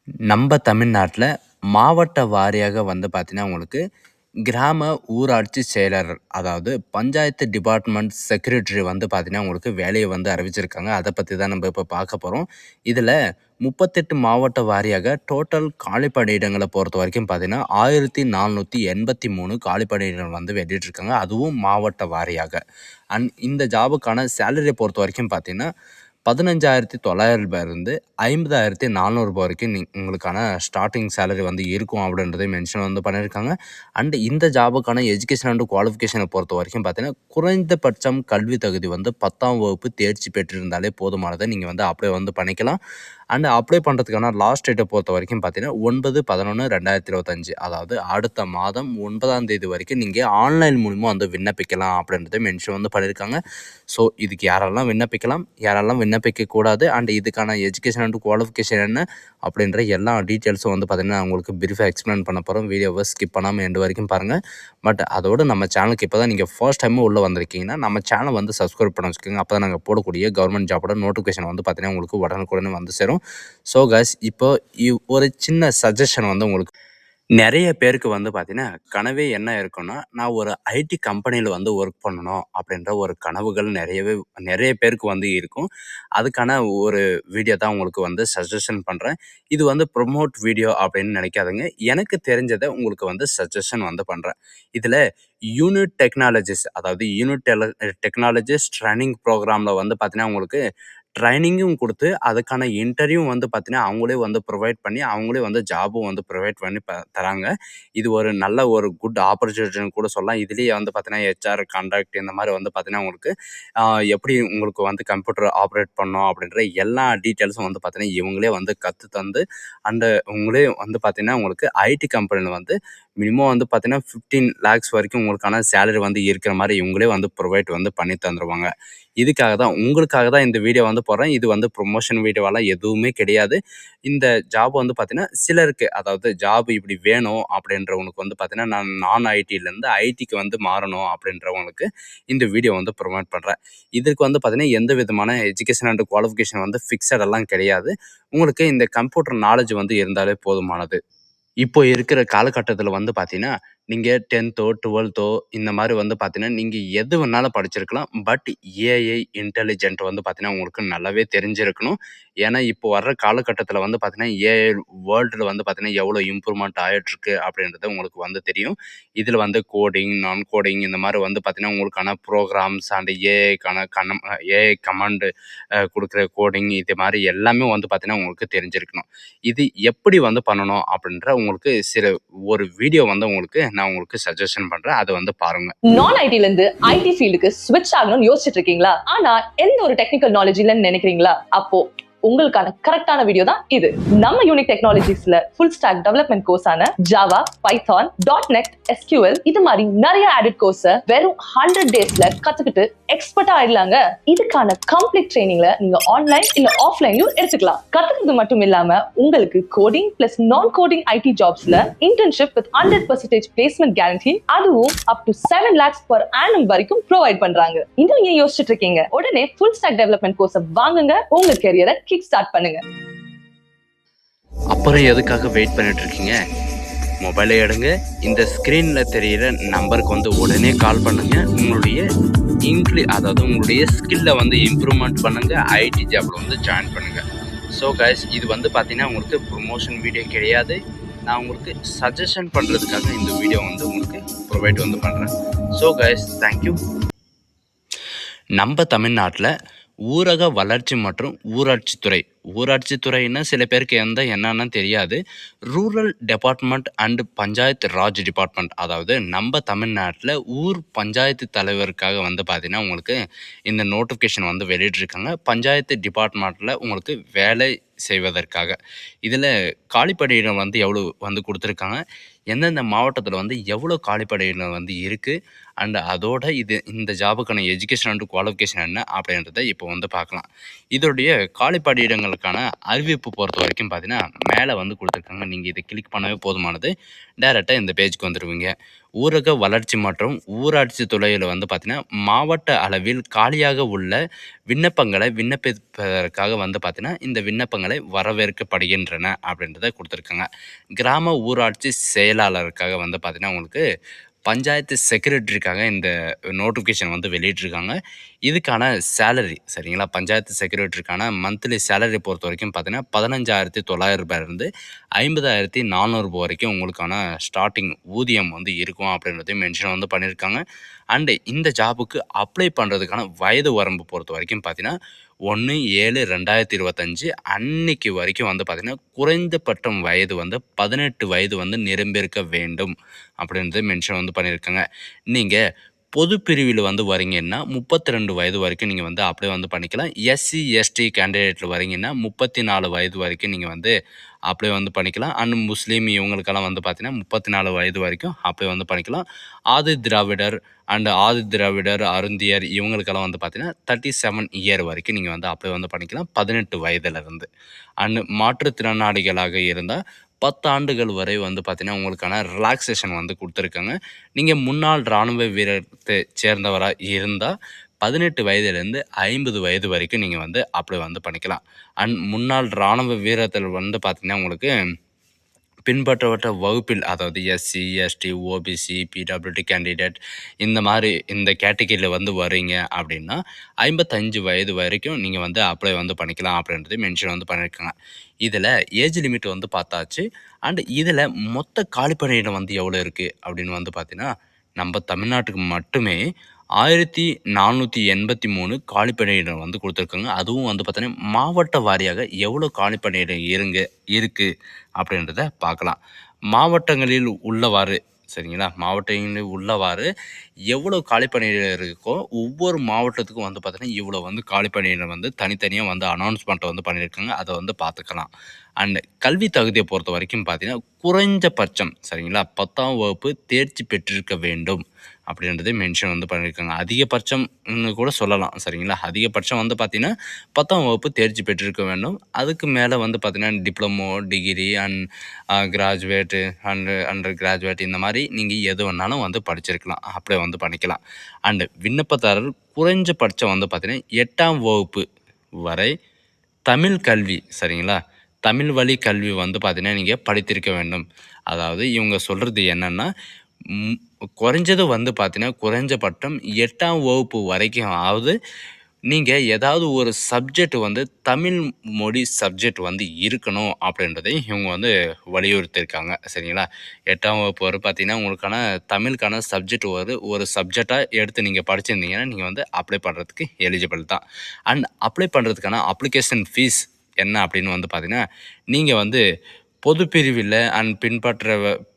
நம்ம தமிழ்நாட்டில் மாவட்ட வாரியாக வந்து பார்த்தீங்கன்னா உங்களுக்கு கிராம ஊராட்சி செயலர் அதாவது பஞ்சாயத்து டிபார்ட்மெண்ட் செக்ரட்டரி வந்து பார்த்தீங்கன்னா உங்களுக்கு வேலையை வந்து அறிவிச்சிருக்காங்க. அதை பற்றி தான் நம்ம இப்போ பார்க்க போகிறோம். இதில் 38 மாவட்ட வாரியாக டோட்டல் காலி பணியிடங்களை பொறுத்த வரைக்கும் பார்த்தீங்கன்னா 1483 காலி பணியிடங்கள் வந்து வெளியிட்டிருக்காங்க, அதுவும் மாவட்ட வாரியாக. அண்ட் இந்த ஜாபுக்கான சேலரியை பொறுத்த வரைக்கும் பார்த்தீங்கன்னா 15,900 இருந்து 50,400 வரைக்கும் உங்களுக்கான ஸ்டார்டிங் சேலரி வந்து இருக்கும் அப்படின்றதை மென்ஷன் வந்து பண்ணியிருக்காங்க. அண்ட் இந்த ஜாபுக்கான எஜுகேஷன் அண்ட் குவாலிஃபிகேஷனை பொறுத்த வரைக்கும் பார்த்தீங்கன்னா குறைந்தபட்சம் கல்வி தகுதி வந்து 10ஆம் வகுப்பு தேர்ச்சி பெற்றிருந்தாலே போதுமானதை நீங்கள் வந்து அப்ளை வந்து பண்ணிக்கலாம். அண்ட் அப்ளை பண்ணுறதுக்கான லாஸ்ட் டேட்டை பொறுத்த வரைக்கும் பார்த்தீங்கன்னா 9/11/2025, அதாவது அடுத்த மாதம் 9ஆம் தேதி வரைக்கும் நீங்கள் ஆன்லைன் மூலிமா வந்து விண்ணப்பிக்கலாம் அப்படின்றத மென்ஷன் வந்து பண்ணியிருக்காங்க. ஸோ இதுக்கு யாரெல்லாம் விண்ணப்பிக்கலாம், யாரெல்லாம் விண்ணப்பிக்கக்கூடாது, அண்ட் இதுக்கான எஜுகேஷன் அண்ட் குவாலிஃபிகேஷன் என்ன அப்படின்ற எல்லா டீட்டெயில்ஸும் வந்து பார்த்திங்கன்னா உங்களுக்கு பிரீஃபாக எக்ஸ்பிளைன் பண்ண போகிறோம். வீடியோவை ஸ்கிப் பண்ணாமல் எண்டு வரைக்கும் பாருங்கள். பட் அதோடு நம்ம சேனலுக்கு இப்போ தான் நீங்கள் ஃபர்ஸ்ட் டைமும் உள்ளே வந்திருக்கீங்கன்னா நம்ம சேனல் வந்து சப்ஸ்கிரைப் பண்ண வச்சுக்கோங்க. அப்போ தான் நாங்கள் போடக்கூடிய கவர்மெண்ட் ஜாபோட நோட்டிஃபிகேஷன் வந்து பார்த்திங்கன்னா உங்களுக்கு உடனுக்குடனே வந்து சேரும். ஸோ கைஸ், இப்போ ஒரு சின்ன சஜஷன் வந்து உங்களுக்கு. நிறைய பேருக்கு வந்து பார்த்தீங்கன்னா கனவே என்ன இருக்குன்னா, நான் ஒரு ஐடி கம்பெனியில் வந்து ஒர்க் பண்ணணும் அப்படின்ற ஒரு கனவுகள் நிறைய பேருக்கு வந்து இருக்கும். அதுக்கான ஒரு வீடியோ தான் உங்களுக்கு வந்து சஜஷன் பண்ணுறேன். இது வந்து ப்ரொமோட் வீடியோ அப்படின்னு நினைக்காதுங்க. எனக்கு தெரிஞ்சதை உங்களுக்கு வந்து சஜஷன் வந்து பண்ணுறேன். இதில் யூனிட் டெக்னாலஜிஸ், அதாவது டெக்னாலஜிஸ் ட்ரைனிங் ப்ரோக்ராமில் வந்து பார்த்தீங்கன்னா உங்களுக்கு ட்ரைனிங்கும் கொடுத்து அதுக்கான இன்டர்வியூ வந்து பார்த்தீங்கன்னா அவங்களே வந்து ப்ரொவைட் பண்ணி அவங்களே வந்து ஜாபும் வந்து ப்ரொவைட் பண்ணி தராங்க. இது ஒரு நல்ல ஒரு குட் ஆப்பர்ச்சுனிட்டின்னு கூட சொல்லலாம். இதுலேயே வந்து பார்த்தீங்கன்னா ஹெச்ஆர், கான்ட்ராக்ட் இந்த மாதிரி வந்து பார்த்தீங்கன்னா உங்களுக்கு எப்படி உங்களுக்கு வந்து கம்ப்யூட்டர் ஆப்ரேட் பண்ணணும் அப்படின்ற எல்லா டீட்டெயில்ஸும் வந்து பார்த்தீங்கன்னா இவங்களே வந்து கற்று தந்து அண்டு உங்களே வந்து பார்த்தீங்கன்னா உங்களுக்கு ஐடி கம்பெனியில் வந்து மினிமம் வந்து பார்த்தீங்கன்னா 15 lakhs வரைக்கும் உங்களுக்கான சேலரி வந்து இருக்கிற மாதிரி இவங்களே வந்து ப்ரொவைட் வந்து பண்ணி தந்துடுவாங்க. உங்களுக்காக தான் இந்த வீடியோ வந்து போடுறேன். இது வந்து ப்ரொமோஷன் வீடியோவெல்லாம் எதுவுமே கிடையாது. இந்த ஜாப் வந்து பார்த்தீங்கன்னா சிலருக்கு, அதாவது ஜாப் இப்படி வேணும் அப்படின்றவங்களுக்கு வந்து பார்த்தீங்கன்னா நான் ஐடியிலேருந்து ஐடிக்கு வந்து மாறணும் அப்படின்றவங்களுக்கு இந்த வீடியோ வந்து ப்ரொமோட் பண்ணுறேன். இதுக்கு வந்து பார்த்தீங்கன்னா எந்த விதமான எஜுகேஷன் அண்ட் குவாலிஃபிகேஷன் வந்து ஃபிக்ஸடெல்லாம் கிடையாது. உங்களுக்கு இந்த கம்ப்யூட்டர் நாலேஜ் வந்து இருந்தாலே போதுமானது. இப்போ இருக்கிற காலகட்டத்தில் வந்து பார்த்தீங்கன்னா நீங்கள் 10th 12th இந்த மாதிரி வந்து பார்த்தீங்கன்னா நீங்கள் எது வேணாலும் படிச்சிருக்கலாம். பட் ஏஐ இன்டெலிஜென்ட் வந்து பார்த்தீங்கன்னா உங்களுக்கு நல்லாவே தெரிஞ்சிருக்கணும். ஏன்னா இப்போ வர்ற காலகட்டத்தில் வந்து பார்த்தீங்கன்னா ஏஐ வேர்ல்டில் வந்து பார்த்தீங்கன்னா எவ்வளோ இம்ப்ரூவ்மெண்ட் ஆகிட்டுருக்கு அப்படின்றது உங்களுக்கு வந்து தெரியும். இதில் வந்து கோடிங், நான் கோடிங் இந்த மாதிரி வந்து பார்த்தீங்கன்னா உங்களுக்கான ப்ரோக்ராம்ஸ் அண்ட் ஏஐ கமாண்டு கொடுக்குற கோடிங் இது மாதிரி எல்லாமே வந்து பார்த்தீங்கன்னா உங்களுக்கு தெரிஞ்சிருக்கணும். இது எப்படி வந்து பண்ணணும் அப்படின்ற உங்களுக்கு ஒரு வீடியோ வந்து நான் உங்களுக்கு சஜஷன் பண்றேன். அதை வந்து பாருங்க. நான் ஐடில இருந்து ஐடி ஃபீல்டுக்கு ஸ்விட்ச் ஆகணும்னு யோசிச்சுட்டு இருக்கீங்களா? ஆனா எந்த ஒரு டெக்னிக்கல் நாலேஜ் இல்லைன்னு நினைக்கிறீங்களா? அப்போ உங்களுக்கான கரெக்டான வீடியோ தான் இது. நம்ம யூனிக் டெக்னாலஜிஸ்ல ஃபுல் ஸ்டாக் டெவலப்மெண்ட் கோர்ஸான ஜாவா, பைத்தான், .NET, SQL இது மாதிரி நிறைய ஆடட் கோர்ஸ் வெறும் 100 daysல கத்துக்கிட்டு எக்ஸ்பர்ட்டா ஆயிடலாங்க. இதுக்கான கம்ப்ளீட் ட்ரைனிங்ல நீங்க ஆன்லைன் இல்ல ஆஃப்லைன்லயும் எடுத்துக்கலாம். கத்துக்கிறது மட்டும் இல்லாம உங்களுக்கு coding plus non coding IT ஜாப்ஸ்ல இன்டர்ன்ஷிப் வித் 100% பிளேஸ்மெண்ட் கேரண்டி, அதுவும் up to 7 lakhs per annum வரைக்கும் ப்ரொவைட் பண்றாங்க. இன்னும் ஏன் யோசிச்சுட்டு இருக்கீங்க? உடனே ஃபுல் ஸ்டாக் டெவலப்மெண்ட் கோர்ஸ் வாங்குங்க, உங்க கெரியரை கிக் ஸ்டார்ட் பண்ணுங்க. அப்புறம் எதுக்காக வெயிட் பண்ணிட்டு இருக்கீங்க? மொபைலை எடுங்க, இந்த ஸ்க்ரீனில் தெரிகிற நம்பருக்கு வந்து உடனே கால் பண்ணுங்க. உங்களுடைய அதாவது உங்களுடைய ஸ்கில்லை வந்து இம்ப்ரூவ்மெண்ட் பண்ணுங்க, ஐடி ஜாப்ல வந்து ஜாயின் பண்ணுங்க. ஸோ கைஸ், இது வந்து பார்த்தீங்கன்னா உங்களுக்கு ப்ரொமோஷன் வீடியோ கிடையாது. நான் உங்களுக்கு சஜஷன் பண்ணுறதுக்காக இந்த வீடியோ வந்து உங்களுக்கு ப்ரொவைட் வந்து பண்ணுறேன். So guys, thank you. நம்ம தமிழ்நாட்டில் ஊரக வளர்ச்சி மற்றும் ஊராட்சித்துறைன்னா சில பேருக்கு என்னன்னு தெரியாது. Rural department and panchayat Raj department, அதாவது நம்ம தமிழ்நாட்டில் ஊர் பஞ்சாயத்து தலைவருக்காக வந்து பார்த்தீங்கன்னா உங்களுக்கு இந்த நோட்டிஃபிகேஷன் வந்து வெளியிட்டிருக்காங்க. பஞ்சாயத்து டிபார்ட்மெண்ட்டில் உங்களுக்கு வேலை செய்வதற்காக. இதில் காலிப்பணியிடம் வந்து எவ்வளோ வந்து கொடுத்துருக்காங்க, எந்தெந்த மாவட்டத்தில் வந்து எவ்வளோ காலிப்பணியிடம் வந்து இருக்குது, அண்ட் அதோட இந்த ஜாபுக்கான எஜுகேஷன் அண்ட் குவாலிஃபிகேஷன் என்ன அப்படின்றத இப்போ வந்து பார்க்கலாம். இதோடைய காலிப்பணியிடங்களுக்கான அறிவிப்பு பொறுத்த வரைக்கும் பார்த்தீங்கன்னா மேலே வந்து கொடுத்துருக்காங்க. நீங்கள் இதை கிளிக் பண்ணவே போதுமானது. டைரெக்டாக இந்த பேஜுக்கு வந்துடுவீங்க. ஊரக வளர்ச்சி மற்றும் ஊராட்சி துறையில் வந்து பார்த்தீங்கன்னா, மாவட்ட அளவில் காலியாக உள்ள விண்ணப்பங்களை விண்ணப்பிப்பதற்காக வந்து பார்த்தீங்கன்னா, இந்த விண்ணப்பங்களை வரவேற்கப்படுகின்றன அப்படின்றத குடுத்துருக்காங்க. கிராம ஊராட்சி செயலாளருக்காக வந்து பார்த்தீங்கன்னா, உங்களுக்கு பஞ்சாயத்து செக்ரட்டரிக்காக இந்த நோட்டிஃபிகேஷன் வந்து வெளியிட்டிருக்காங்க. இதுக்கான சேலரி சரிங்களா, பஞ்சாயத்து செக்ரட்டரிக்கான மந்த்லி சேலரி பொறுத்தவரைக்கும் பார்த்தீங்கன்னா, ரூ. 15,900 50,400 வரைக்கும் உங்களுக்கான ஸ்டார்ட்டிங் ஊதியம் வந்து இருக்கும் அப்படின்றதையும் மென்ஷன் வந்து பண்ணியிருக்காங்க. அண்டு இந்த ஜாபுக்கு அப்ளை பண்ணுறதுக்கான வயது வரம்பு பொறுத்த வரைக்கும் பார்த்தீங்கன்னா, 1/7/2025 அன்னைக்கு வரைக்கும் வந்து பார்த்தீங்கன்னா, குறைந்தபட்சம் வயது வந்து 18 வயது வந்து நிரம்பியிருக்க வேண்டும் அப்படின்றது மென்ஷன் வந்து பண்ணியிருக்காங்க. நீங்க பொது பிரிவில வந்து வரீங்கன்னா, 32 வயது வரைக்கும் நீங்க வந்து அப்ளை வந்து பண்ணிக்கலாம். எஸ்சி, எஸ்டி கேண்டிடேட்ல வரீங்கன்னா, 34 வயது வரைக்கும் நீங்க வந்து அப்ளை வந்து பண்ணிக்கலாம். அண்ட் முஸ்லீம் இவங்களுக்கெல்லாம் வந்து பார்த்தீங்கன்னா, 34 வயது வரைக்கும் அப்ளை வந்து பண்ணிக்கலாம். ஆதி திராவிடர், அருந்தியர் இவங்களுக்கெல்லாம் வந்து பார்த்தீங்கன்னா, 37 இயர் வரைக்கும் நீங்க வந்து அப்ளை வந்து பண்ணிக்கலாம். 18 வயதிலிருந்து. அண்ட் மாற்றுத்திறனாளிகளாக இருந்தா 10 ஆண்டுகள் வரை வந்து பார்த்தீங்கன்னா, உங்களுக்கான ரிலாக்சேஷன் வந்து குடுத்துருக்காங்க. நீங்க முன்னாள் ராணுவ வீரத்தை சேர்ந்தவரா இருந்தா, 18 வயதிலிருந்து 50 வயது வரைக்கும் நீங்க வந்து அப்ளை வந்து பண்ணிக்கலாம். அண்ட் முன்னாள் ராணுவ வீரத்தில் வந்து பார்த்தீங்கன்னா, உங்களுக்கு பின்பற்றப்பட்ட வகுப்பில் அதாவது SC, ST, OBC, PWD candidate இந்த மாதிரி இந்த கேட்டகரியில வந்து வரீங்க அப்படின்னா, 55 வயது வரைக்கும் நீங்க வந்து அப்ளை வந்து பண்ணிக்கலாம் அப்படின்றது மென்ஷன் வந்து பண்ணியிருக்காங்க. இதில ஏஜ் லிமிட் வந்து பார்த்தாச்சு. அண்ட் இதில மொத்த காலி பணியிடம் வந்து எவ்வளோ இருக்கு அப்படின்னு வந்து பார்த்தீங்கன்னா, நம்ம தமிழ்நாட்டுக்கு மட்டுமே 1483 காலி பணியிடம் வந்து குடுத்துருக்காங்க. அதுவும் வந்து பார்த்தீங்கன்னா, மாவட்ட வாரியாக எவ்வளோ காலி பணியிடம் இருக்கு அப்படின்றத பார்க்கலாம். மாவட்டங்களில் உள்ளவாறு சரிங்களா, மாவட்டங்களில் உள்ளவாறு எவ்வளோ காலி பணியிடம் இருக்கோ, ஒவ்வொரு மாவட்டத்துக்கும் வந்து பார்த்தீங்கன்னா, இவ்வளோ வந்து காலி பணியிடம் வந்து தனித்தனியா வந்து அனௌன்ஸ்மெண்ட் வந்து பண்ணியிருக்காங்க. அத வந்து பார்த்துக்கலாம். அண்ட் கல்வி தகுதிய பொறுத்த வரைக்கும் பார்த்தீங்கன்னா, குறைஞ்சபட்சம் சரிங்களா, 10ஆம் வகுப்பு தேர்ச்சி பெற்றிருக்க வேண்டும் அப்படின்றத மென்ஷன் வந்து பண்ணியிருக்காங்க. அதிகபட்சம்னு கூட சொல்லலாம் சரிங்களா. அதிகபட்சம் வந்து பார்த்தீங்கன்னா, 10ஆம் வகுப்பு தேர்ச்சி பெற்றிருக்க வேண்டும். அதுக்கு மேல வந்து பார்த்தீங்கன்னா, diploma, degree and graduate under graduate இந்த மாரி நீங்க எது வேணாலும் வந்து படிச்சிருக்கலாம். அப்ளை வந்து பண்ணிக்கலாம். அண்ட் விண்ணப்பதாரர் குறைஞ்சபட்சம் வந்து பார்த்தீங்கன்னா, 8ஆம் வகுப்பு வரை தமிழ் கல்வி சரிங்களா, தமிழ் வழி கல்வி வந்து பார்த்தீங்கன்னா, நீங்க படித்திருக்க வேண்டும். அதாவது இவங்க சொல்றது என்னன்னா, ம் குறைஞ்சது வந்து பார்த்தீங்கன்னா, குறைஞ்சபட்சம் 8ஆம் வகுப்பு வரைக்கும் ஆவது நீங்க ஏதாவது ஒரு சப்ஜெக்ட் வந்து தமிழ் மொழி சப்ஜெக்ட் வந்து இருக்கணும் அப்படின்றதை இவங்க வந்து வலியுறுத்தியிருக்காங்க சரிங்களா. 8ஆம் வகுப்பு வரை பார்த்தீங்கன்னா, உங்களுக்கான தமிழுக்கான சப்ஜெக்ட் ஒரு சப்ஜெக்ட்டா எடுத்து நீங்க படிச்சிருந்தீங்கன்னா, நீங்க வந்து அப்ளை பண்ணுறதுக்கு எலிஜிபிள் தான். அண்ட் அப்ளை பண்ணுறதுக்கான அப்ளிகேஷன் ஃபீஸ் என்ன அப்படின்னு வந்து பார்த்தீங்கன்னா, நீங்க வந்து பொது பிரிவில அண்ட் பின்பற்ற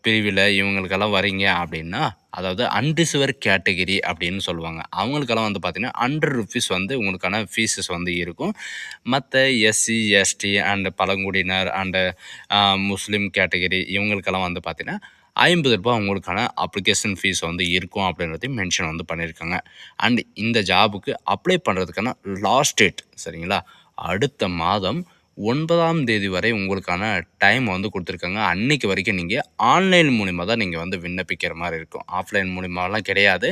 பிரிவில இவங்களுக்கெல்லாம் வரீங்க அப்படின்னா, அதாவது அன்ரிசர்வ்டு கேட்டகரி அப்படின்னு சொல்லுவாங்க. அவங்களுக்கெல்லாம் வந்து பார்த்தீங்கன்னா, ₹100 வந்து உங்களுக்கான ஃபீஸஸ் வந்து இருக்கும். மத்த எஸ்சி, எஸ்டி அண்ட் பழங்குடியினர் அண்ட் முஸ்லீம் கேட்டகரி இவங்களுக்கெல்லாம் வந்து பார்த்தீங்கன்னா, ₹50 உங்களுக்கான அப்ளிகேஷன் ஃபீஸ் வந்து இருக்கும் அப்படின்றதையும் மென்ஷன் வந்து பண்ணியிருக்காங்க. அண்ட் இந்த ஜாபுக்கு அப்ளை பண்ணுறதுக்கான லாஸ்ட் டேட் சரிங்களா, அடுத்த மாதம் 9ஆம் தேதி வரை உங்களுக்கான டைம் வந்து குடுத்துருக்காங்க. அன்னைக்கு வரைக்கும் நீங்க ஆன்லைன் மூலியமா தான் நீங்க வந்து விண்ணப்பிக்கிற மாரி இருக்கும். ஆஃப்லைன் மூலியமாலாம் கிடையாது.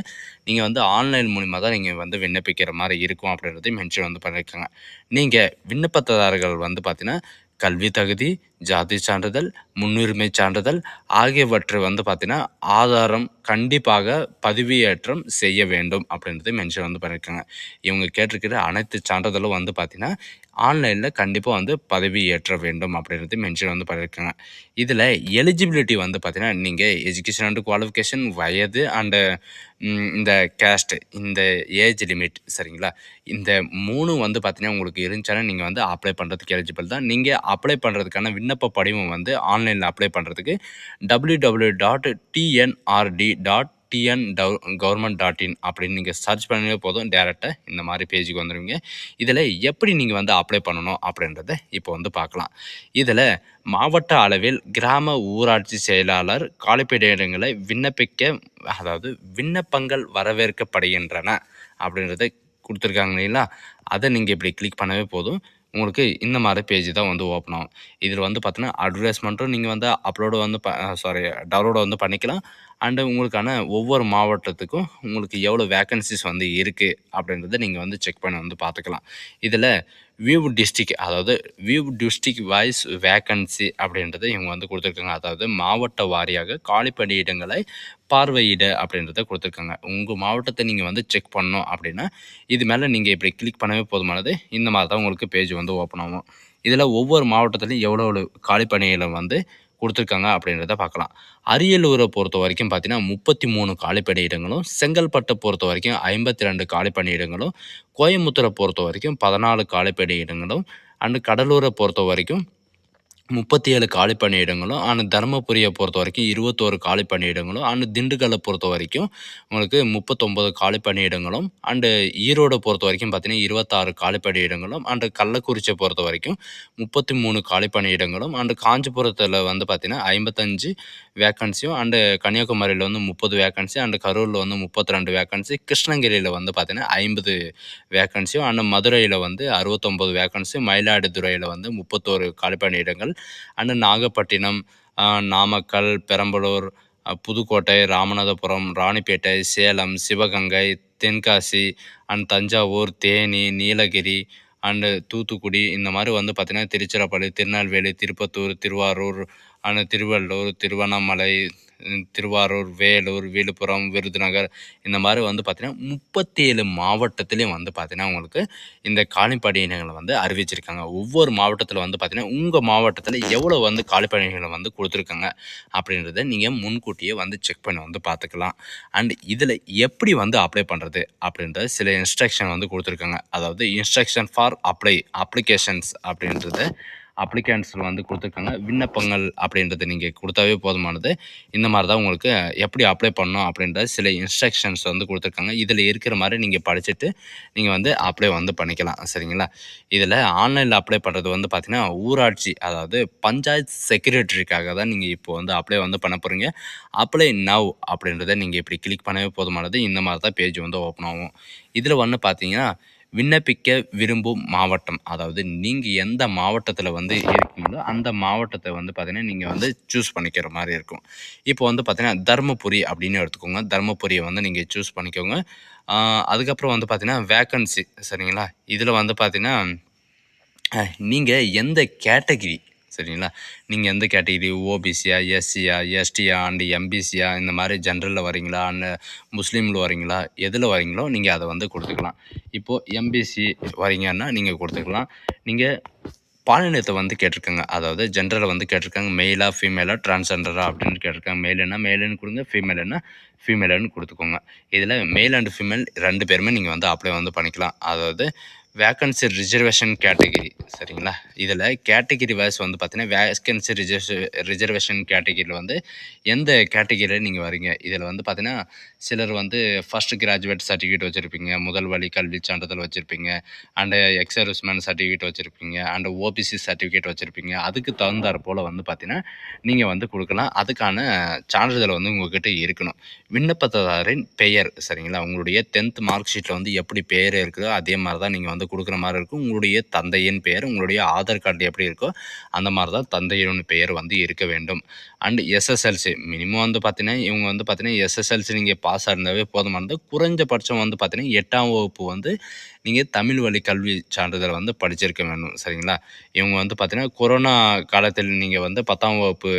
நீங்க வந்து ஆன்லைன் மூலியமா தான் நீங்க வந்து விண்ணப்பிக்கிற மாரி இருக்கும் அப்படின்றதையும் மென்ஷன் வந்து பண்ணியிருக்காங்க. நீங்க விண்ணப்பதாரர்கள் வந்து பார்த்தீங்கன்னா, கல்வி தகுதி, ஜாதி சான்றிதழ், முன்னுரிமை சான்றிதழ் ஆகியவற்றை வந்து பார்த்தீங்கன்னா, ஆதாரம் கண்டிப்பாக பதிவியேற்றம் செய்ய வேண்டும் அப்படின்றத மென்ஷன் வந்து பண்ணியிருக்காங்க. இவங்க கேட்டிருக்கிற அனைத்து சான்றிதழும் வந்து பார்த்தீங்கன்னா, ஆன்லைன்ல கண்டிப்பா வந்து பதவியேற்ற வேண்டும் அப்படின்றது மென்ஷன் வந்து பண்ணியிருக்காங்க. இதில எலிஜிபிலிட்டி வந்து பார்த்தீங்கன்னா, நீங்க எஜுகேஷன் அண்ட் குவாலிஃபிகேஷன், வயது அண்டு இந்த கேஸ்ட், இந்த ஏஜ் லிமிட் சரிங்களா? இந்த 3 வந்து பார்த்தீங்கன்னா, உங்களுக்கு இருந்துச்சுன்னா நீங்க வந்து அப்ளை பண்ணுறதுக்கு எலிஜிபிள் தான். நீங்க அப்ளை பண்ணுறதுக்கான விண்ணப்ப படிவம் வந்து ஆன்லைன்ல அப்ளை பண்ணுறதுக்கு www.tnrd.tn.government.in அப்படின்னு நீங்க சர்ச் பண்ணவே போதும். டைரக்ட்டா இந்த மாரி பேஜுக்கு வந்துருவீங்க. இதில எப்படி நீங்க வந்து அப்ளை பண்ணணும் அப்படின்றத இப்போ வந்து பார்க்கலாம். இதில மாவட்ட அளவில் கிராம ஊராட்சி செயலாளர் காலிப்பணியிடங்களை அதாவது விண்ணப்பங்கள் வரவேற்கப்படுகின்றன அப்படின்றத குடுத்துருக்காங்க இல்லைங்களா? அத நீங்க இப்படி கிளிக் பண்ணவே போதும். உங்களுக்கு இந்த மாரி பேஜ் தான் வந்து ஓப்பன் ஆகும். இதில வந்து பார்த்தீங்கன்னா, அட்வர்டைஸ்மென்ட்டும் நீங்க வந்து அப்லோட் வந்து டவுன்லோட் வந்து பண்ணிக்கலாம். அண்டு உங்களுக்கான ஒவ்வொரு மாவட்டத்துக்கும் உங்களுக்கு எவ்வளோ வேக்கன்சிஸ் வந்து இருக்குது அப்படின்றத நீங்கள் வந்து செக் பண்ணி வந்து பார்த்துக்கலாம். இதில் வியூ டிஸ்ட்ரிக் வைஸ் வேக்கன்சி அப்படின்றத இவங்க வந்து கொடுத்துருக்காங்க. அதாவது மாவட்ட வாரியாக காலி பணியிடங்களை பார்வையிட அப்படின்றத கொடுத்துருக்காங்க. உங்கள் மாவட்டத்தை நீங்கள் வந்து செக் பண்ணணும் அப்படின்னா இது மேலே நீங்கள் இப்படி கிளிக் பண்ணவே போதுமானது. இந்த மாதிரி தான் உங்களுக்கு பேஜ் வந்து ஓப்பன் ஆகும். இதில் ஒவ்வொரு மாவட்டத்துலையும் எவ்வளோ எவ்வளோ காலி பணியிட வந்து கொடுத்துருக்காங்க அப்படின்றத பார்க்கலாம். அரியலூரை பொறுத்த வரைக்கும் பார்த்தீங்கன்னா 33 காலி பணியிடங்களும், செங்கல்பட்டை பொறுத்த வரைக்கும் 52 காலி பணியிடங்களும், கோயம்புத்தூரை பொறுத்த வரைக்கும் 14 காலி பணியிடங்களும், அண்டு கடலூரை பொறுத்த வரைக்கும் 37 காலி பணியிடங்களும், அண்ட் தருமபுரியை பொறுத்த வரைக்கும் 21 காலி பணியிடங்களும், அண்ட் திண்டுக்கல்லை பொறுத்த வரைக்கும் உங்களுக்கு 39 காலி பணியிடங்களும், அண்டு ஈரோடை பொறுத்த வரைக்கும் பார்த்தீங்கன்னா 26 காலி பணியிடங்களும், அண்டு கள்ளக்குறிச்சியை பொறுத்த வரைக்கும் 33 காலி பணியிடங்களும், அண்டு காஞ்சிபுரத்தில் வந்து பார்த்தீங்கன்னா 55 வேக்கன்சியும், அண்டு கன்னியாகுமரியில் வந்து 30 வேக்கன்சி, அண்டு கரூரில் வந்து 32 வேக்கன்சி, கிருஷ்ணகிரியில் வந்து பார்த்தீங்கன்னா 50 வேக்கன்சியும், அண்டு மதுரையில் வந்து 69 வேக்கன்சி, மயிலாடுதுறையில் வந்து 31 காலி பணியிடங்கள், and Nagapattinam, Namakkal, Perambalur, Pudukkottai, Ramanathapuram, Ranipet, Salem, Sivaganga, Tenkasi, and Thanjavur, Theni, Nilgiri, and Thoothukudi, இந்த மாதிரி வந்து பார்த்திங்கன்னா திருச்சிராப்பள்ளி, திருநெல்வேலி, திருப்பத்தூர், திருவாரூர், அண்ட் திருவள்ளூர், திருவண்ணாமலை, திருவாரூர், வேலூர், விழுப்புரம், விருதுநகர், இந்த மாதிரி வந்து பார்த்திங்கன்னா 37 மாவட்டத்துலேயும் வந்து பார்த்திங்கன்னா உங்களுக்கு இந்த காலி பணியிடங்களை வந்து அறிவிச்சிருக்காங்க. ஒவ்வொரு மாவட்டத்தில் வந்து பார்த்திங்கன்னா உங்கள் மாவட்டத்தில் எவ்வளோ வந்து காலி பணியிடங்களை வந்து கொடுத்துருக்காங்க அப்படின்றத நீங்கள் முன்கூட்டியே வந்து செக் பண்ணி வந்து பார்த்துக்கலாம். அண்ட் இதில் எப்படி வந்து அப்ளை பண்ணுறது அப்படின்ற சில இன்ஸ்ட்ரக்ஷன் வந்து கொடுத்துருக்காங்க. அதாவது இன்ஸ்ட்ரக்ஷன் ஃபார் அப்ளிகேஷன்ஸ் அப்படின்றத அப்ளிகேஷன்ஸில் வந்து கொடுத்துருக்காங்க. விண்ணப்பங்கள் அப்படின்றத நீங்கள் கொடுத்தாவே போதுமானது. இந்த மாதிரி தான் உங்களுக்கு எப்படி அப்ளை பண்ணணும் அப்படின்ற சில இன்ஸ்ட்ரக்ஷன்ஸ் வந்து கொடுத்துருக்காங்க. இதில் இருக்கிற மாதிரி நீங்கள் படிச்சுட்டு நீங்கள் வந்து அப்ளை வந்து பண்ணிக்கலாம். சரிங்களா? இதில் ஆன்லைனில் அப்ளை பண்ணுறது வந்து பார்த்திங்கன்னா ஊராட்சி, அதாவது பஞ்சாயத்து செக்ரட்டரிக்காக தான் நீங்கள் இப்போ வந்து அப்ளை வந்து பண்ண போகிறீங்க. அப்ளை நவ் அப்படின்றத நீங்கள் இப்படி கிளிக் பண்ணவே போதுமானது. இந்த மாதிரி தான் பேஜ் வந்து ஓப்பன் ஆகும். இதில் வந்து பார்த்தீங்கன்னா விண்ணப்பிக்க விரும்பும் மாவட்டம், அதாவது நீங்கள் எந்த மாவட்டத்தில் வந்து இருக்கீங்களோ அந்த மாவட்டத்தை வந்து பார்த்தீங்கன்னா நீங்கள் வந்து சூஸ் பண்ணிக்கிற மாதிரி இருக்கும். இப்போ வந்து பார்த்தீங்கன்னா தருமபுரி அப்படின்னு எடுத்துக்கோங்க. தருமபுரியை வந்து நீங்கள் சூஸ் பண்ணிக்கோங்க. அதுக்கப்புறம் வந்து பார்த்தீங்கன்னா வேக்கன்சி, சரிங்களா? இதில் வந்து பார்த்தீங்கன்னா நீங்கள் எந்த கேட்டகிரி, சரிங்களா? நீங்கள் எந்த கேட்டகிரி, ஓபிசியா, எஸ்சியா, எஸ்டியா, அண்டு எம்பிசியா, இந்த மாதிரி ஜென்ரலில் வரீங்களா, அண்டு முஸ்லீமில் வரீங்களா, எதில் வரீங்களோ நீங்கள் அதை வந்து கொடுத்துக்கலாம். இப்போது எம்பிசி வரீங்கன்னா நீங்கள் கொடுத்துக்கலாம். நீங்கள் பாலினத்தை வந்து கேட்டிருக்காங்க. அதாவது ஜெண்டரை வந்து கேட்டிருக்காங்க. மெயிலா, ஃபீமேலா, டிரான்ஸ்ஜெண்டரா அப்படின்னு கேட்டிருக்காங்க. மெயிலுன்னா மெயிலுன்னு கொடுங்க, ஃபீமேலுன்னா ஃபீமேலுன்னு கொடுத்துக்கோங்க. இதில் மெயில் அண்ட் ஃபீமேல் 2 பேருமே நீங்கள் வந்து அப்ளை வந்து பண்ணிக்கலாம். அதாவது வேக்கன்சி ரிசர்வேஷன் கேட்டகிரி, சரிங்களா? இதில் கேட்டகிரி வைஸ் வந்து பார்த்தீங்கன்னா வேக்கன்சி ரிசர்வேஷன் கேட்டகிரியில் வந்து எந்த கேட்டகிரியில் நீங்கள் வரீங்க. இதில் வந்து பார்த்தீங்கன்னா சிலர் வந்து ஃபஸ்ட் கிராஜுவேட் சர்டிஃபிகேட் வச்சுருப்பீங்க, முதல் வழி கல்வி சான்றிதழ் வச்சுருப்பீங்க, அண்டு எக்ஸ் சர்வீஸ்மேன் சர்டிஃபிகேட் வச்சுருப்பீங்க, அண்டு ஓபிசி சர்டிஃபிகேட் வச்சுருப்பீங்க. அதுக்கு தகுந்தாற் போல் வந்து பார்த்தீங்கன்னா நீங்கள் வந்து கொடுக்கலாம். அதுக்கான சான்றிதழ் வந்து உங்கள்கிட்ட இருக்கணும். விண்ணப்பதாரரின் பெயர், சரிங்களா? உங்களுடைய 10th மார்க் ஷீட்டில் வந்து எப்படி பெயர் இருக்குதோ அதே மாதிரி தான் நீங்கள் வந்து கொடுக்குற மாதிரி இருக்கும். உங்களுடைய தந்தையின் பெயர் உங்களுடைய ஆதார் கார்டில் எப்படி இருக்கோ அந்த மாதிரி தான் தந்தையின் பெயர் வந்து இருக்க வேண்டும். அண்ட் எஸ்எஸ்எல்சி மினிமம் வந்து பார்த்தீங்கன்னா இவங்க வந்து பார்த்தீங்கன்னா எஸ்எஸ்எல்சி நீங்கள் பாஸ் ஆயிருந்தாவே போதுமானது. குறைஞ்சபட்சம் வந்து பார்த்தீங்கன்னா 8ஆம் வகுப்பு வந்து நீங்கள் தமிழ் வழி கல்வி சான்றிதழ் வந்து படிச்சிருக்க வேண்டும், சரிங்களா? இவங்க வந்து பார்த்தீங்கன்னா கொரோனா காலத்தில் நீங்கள் வந்து 10ஆம் வகுப்பு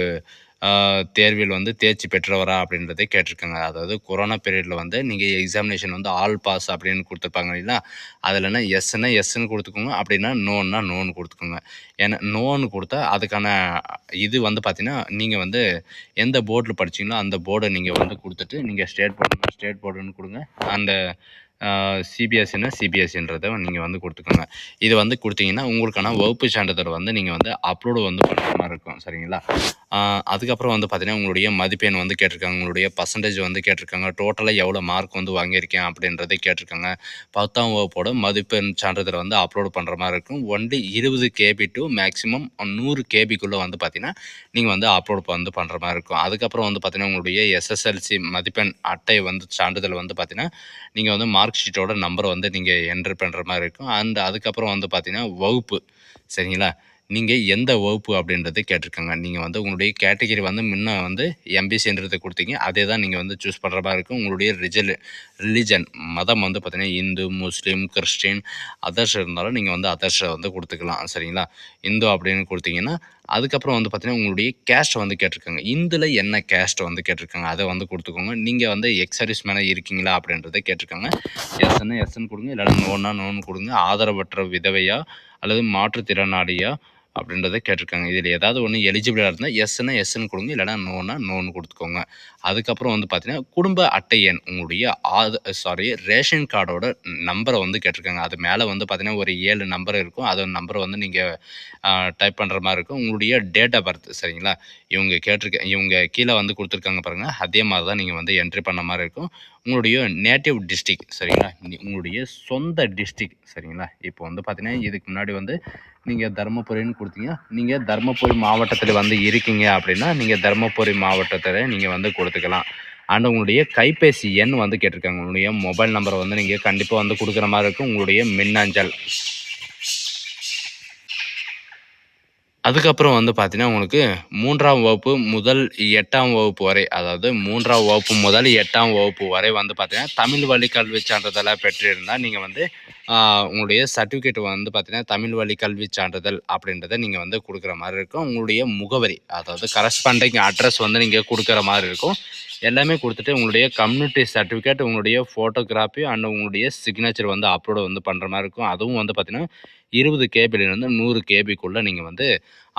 தேர்வில் வந்து தேர்ச்சி பெற்றவரா அப்படின்றதை கேட்டிருக்காங்க. அதாவது கொரோனா பீரியடில் வந்து நீங்கள் எக்ஸாமினேஷன் வந்து ஆல் பாஸ் அப்படின்னு கொடுத்துருப்பாங்க இல்லைங்களா? அதில்னா எஸ்ன்னா எஸ்ன்னு கொடுத்துக்கோங்க, அப்படின்னா நோன்னா நோன்னு கொடுத்துக்கோங்க. ஏன்னா நோன்னு கொடுத்தா அதுக்கான இது வந்து பார்த்தீங்கன்னா நீங்கள் வந்து எந்த போர்டில் படிச்சீங்களோ அந்த போர்டை நீங்கள் வந்து கொடுத்துட்டு நீங்கள் ஸ்டேட் போர்டுனா ஸ்டேட் போர்டுன்னு கொடுங்க. அந்த சிபிஎஸ்சின்னா சிபிஎஸ்சின்றதை நீங்கள் வந்து கொடுத்துக்கோங்க. இது வந்து கொடுத்தீங்கன்னா உங்களுக்கான வகுப்பு சான்றிதழ் வந்து நீங்கள் வந்து அப்லோடு வந்து பண்ணுற மாதிரி இருக்கும், சரிங்களா? அதுக்கப்புறம் வந்து பார்த்தீங்கன்னா உங்களுடைய மதிப்பெண் வந்து கேட்டிருக்காங்க, உங்களுடைய பர்சன்டேஜ் வந்து கேட்டிருக்காங்க, டோட்டலாக எவ்வளோ மார்க் வந்து வாங்கியிருக்கேன் அப்படின்றதை கேட்டிருக்காங்க. 10ஆம் வகுப்போட மதிப்பெண் சான்றிதழ் வந்து அப்லோடு பண்ணுற மாதிரி இருக்கும். ஒன்லி 20 கேபி டு மேக்ஸிமம் 100 கேபிக்குள்ளே வந்து பார்த்தீங்கன்னா நீங்கள் வந்து அப்லோட் வந்து பண்ணுற மாதிரி இருக்கும். அதுக்கப்புறம் வந்து பார்த்தீங்கன்னா உங்களுடைய எஸ்எஸ்எல்சி மதிப்பெண் அட்டை வந்து சான்றிதழ் வந்து பார்த்தீங்கன்னா நீங்கள் வந்து மார்க் ஷீட்டோட நம்பரை வந்து நீங்கள் என்ட்ரு பண்ணுற மாதிரி இருக்கும். அதுக்கப்புறம் வந்து பார்த்தீங்கன்னா வகுப்பு, சரிங்களா? நீங்கள் எந்த வகுப்பு அப்படின்றது கேட்டிருக்காங்க. நீங்கள் வந்து உங்களுடைய கேட்டகரி வந்து முன்ன வந்து எம்பிசின்றது கொடுத்தீங்க. அதே தான் நீங்கள் வந்து சூஸ் பண்ணுற மாதிரி இருக்கும். உங்களுடைய ரிலிஜன் மதம் வந்து பார்த்தீங்கன்னா இந்து, முஸ்லீம், கிறிஸ்டின், அதர்ஸ் இருந்தாலும் நீங்கள் வந்து அதர்ஸை வந்து கொடுத்துக்கலாம். சரிங்களா? இந்து அப்படின்னு கொடுத்தீங்கன்னா அதுக்கப்புறம் வந்து பார்த்தீங்கன்னா உங்களுடைய கேஸ்ட்டை வந்து கேட்டிருக்காங்க. இந்துல என்ன கேஸ்ட்டை வந்து கேட்டிருக்காங்க. அதை வந்து கொடுத்துக்கோங்க. நீங்கள் வந்து எக்ஸ் சர்வீஸ் மேலே இருக்கீங்களா அப்படின்றத கேட்டிருக்காங்க. எஸ்ன்னு எஸ்ன்னு கொடுங்க, இல்லைன்னா நோன்னா நோன்னு கொடுங்க. ஆதரவற்ற விதவையா அல்லது மாற்றுத்திறனாளியா அப்படின்றத கேட்டிருக்காங்க. இதில் ஏதாவது ஒன்று எலிஜிபிளாக இருந்தால் எஸ்ன்னா எஸ்ன்னு கொடுங்க, இல்லைனா நோன்னா நோன்னு கொடுத்துக்கோங்க. அதுக்கப்புறம் வந்து பார்த்தீங்கன்னா குடும்ப அட்டை எண் உங்களுடைய ரேஷன் கார்டோட நம்பரை வந்து கேட்டிருக்காங்க. அது மேலே வந்து பார்த்தீங்கன்னா ஒரு 7 நம்பர் இருக்கும். அதோட நம்பரை வந்து நீங்கள் டைப் பண்ணுற மாதிரி இருக்கும். உங்களுடைய டேட் ஆஃப் பர்த் சரிங்களா? இவங்க கீழே வந்து கொடுத்துருக்காங்க பாருங்கள். அதே மாதிரி தான் நீங்கள் வந்து என்ட்ரி பண்ண மாதிரி இருக்கும். உங்களுடைய நேட்டிவ் டிஸ்ட்ரிக் சரிங்களா? உங்களுடைய சொந்த டிஸ்ட்ரிக் சரிங்களா? இப்போ வந்து பார்த்தீங்கன்னா இதுக்கு முன்னாடி வந்து நீங்கள் தருமபுரின்னு கொடுத்தீங்க. நீங்கள் தருமபுரி மாவட்டத்தில் வந்து இருக்கீங்க அப்படின்னா நீங்கள் தருமபுரி மாவட்டத்தில் நீங்கள் வந்து கொடுத்துக்கலாம். அண்ட் உங்களுடைய கைபேசி எண் வந்து கேட்டிருக்காங்க. உங்களுடைய மொபைல் நம்பரை வந்து நீங்கள் கண்டிப்பாக வந்து கொடுக்குற மாதிரி இருக்கும். உங்களுடைய மின்னஞ்சல். அதுக்கப்புறம் வந்து பார்த்தீங்கன்னா உங்களுக்கு 3ஆம் வகுப்பு முதல் 8ஆம் வகுப்பு வரை, அதாவது 3ஆம் வகுப்பு முதல் 8ஆம் வகுப்பு வரை வந்து பார்த்தீங்கன்னா தமிழ் வழி கல்வி சான்றிதழாக பெற்றிருந்தால் நீங்கள் வந்து உங்களுடைய சர்டிஃபிகேட் வந்து பார்த்தீங்கன்னா தமிழ் வழி கல்வி சான்றிதழ் அப்படின்றத நீங்கள் வந்து கொடுக்குற மாதிரி இருக்கும். உங்களுடைய முகவரி, அதாவது கரஸ்பாண்டிங் அட்ரஸ் வந்து நீங்கள் கொடுக்குற மாதிரி இருக்கும். எல்லாமே கொடுத்துட்டு உங்களுடைய கம்யூனிட்டி சர்டிஃபிகேட், உங்களுடைய ஃபோட்டோகிராஃபி அண்ட் உங்களுடைய சிக்னேச்சர் வந்து அப்லோடு வந்து பண்ணுற மாதிரி இருக்கும். அதுவும் வந்து பார்த்தீங்கன்னா 20 கேபிலேருந்து 100 கேபிக்குள்ளே நீங்கள் வந்து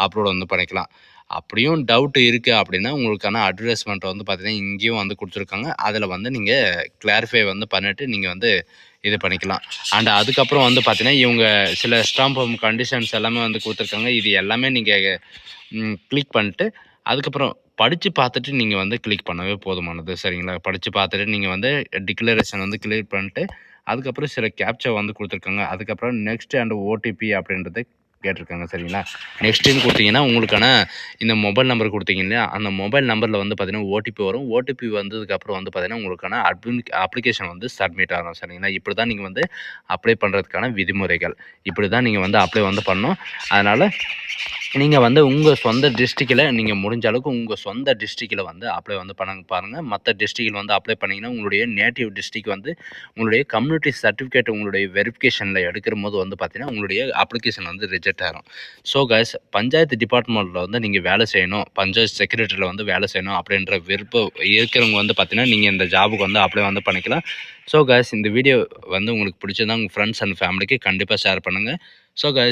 அப்லோட் வந்து பண்ணிக்கலாம். அப்படியும் டவுட் இருக்குது அப்படின்னா உங்களுக்கான அட்வர்டைஸ்மெண்ட் வந்து பார்த்தீங்கன்னா இங்கேயும் வந்து கொடுத்துருக்காங்க. அதில் வந்து நீங்கள் கிளாரிஃபை வந்து பண்ணிவிட்டு நீங்கள் வந்து இது பண்ணிக்கலாம். அண்ட் அதுக்கப்புறம் வந்து பார்த்தீங்கன்னா இவங்க சில ஸ்டாம்ப் கண்டிஷன்ஸ் எல்லாமே வந்து கொடுத்துருக்காங்க. இது எல்லாமே நீங்கள் கிளிக் பண்ணிட்டு அதுக்கப்புறம் படித்து பார்த்துட்டு நீங்கள் வந்து கிளிக் பண்ணவே போதுமானது சரிங்களா? படித்து பார்த்துட்டு நீங்கள் வந்து டிக்ளரேஷன் வந்து கிளிக் பண்ணிட்டு அதுக்கப்புறம் சில கேப்ச்சா வந்து கொடுத்துருக்காங்க. அதுக்கப்புறம் நெக்ஸ்ட் அண்ட் ஓடிபி அப்படின்றத கேட்டிருக்காங்க சரிங்களா? நெக்ஸ்ட்டுன்னு கொடுத்தீங்கன்னா உங்களுக்கான இந்த மொபைல் நம்பர் கொடுத்தீங்க இல்லையா? அந்த மொபைல் நம்பரில் வந்து பார்த்தீங்கன்னா ஓடிபி வரும். ஓடிபி வந்ததுக்கப்புறம் வந்து பார்த்தீங்கன்னா உங்களுக்கான அப்ளிகேஷன் வந்து சப்மிட் ஆகும் சரிங்களா? இப்படி தான் நீங்கள் வந்து அப்ளை பண்ணுறதுக்கான விதிமுறைகள். இப்படி தான் நீங்கள் வந்து அப்ளை வந்து பண்ணணும். அதனால் நீங்கள் வந்து உங்கள் சொந்த டிஸ்ட்ரிக்டில் நீங்கள் முடிஞ்ச அளவுக்கு உங்கள் சொந்த டிஸ்ட்ரிக்டில் வந்து அப்ளை வந்து பண்ண பாருங்கள். மற்ற டிஸ்ட்ரிக்டில் வந்து அப்ளை பண்ணிங்கன்னா உங்களுடைய நேட்டிவ் டிஸ்ட்ரிக் வந்து உங்களுடைய கம்யூனிட்டி சர்டிஃபிகேட் உங்களுடைய வெரிஃபிகேஷனில் எடுக்கிற போது வந்து பார்த்தீங்கன்னா உங்களுடைய அப்ளிகேஷன் வந்து ரிஜெக்ட் ஆகிரும். ஸோ கைஸ், பஞ்சாயத்து டிபார்ட்மெண்ட்டில் வந்து நீங்கள் வேலை செய்யணும், பஞ்சாயத்து செக்ரட்டரியில் வந்து வேலை செய்யணும் அப்படின்ற விருப்பம் இருக்கிறவங்க வந்து பார்த்தீங்கன்னா நீங்கள் இந்த ஜாபுக்கு வந்து அப்ளை வந்து பண்ணிக்கலாம். ஸோ கைஸ், இந்த வீடியோ வந்து உங்களுக்கு பிடிச்சிருந்தா உங்கள் ஃப்ரெண்ட்ஸ் அண்ட் ஃபேமிலிக்கு கண்டிப்பாக ஷேர் பண்ணுங்கள். So guys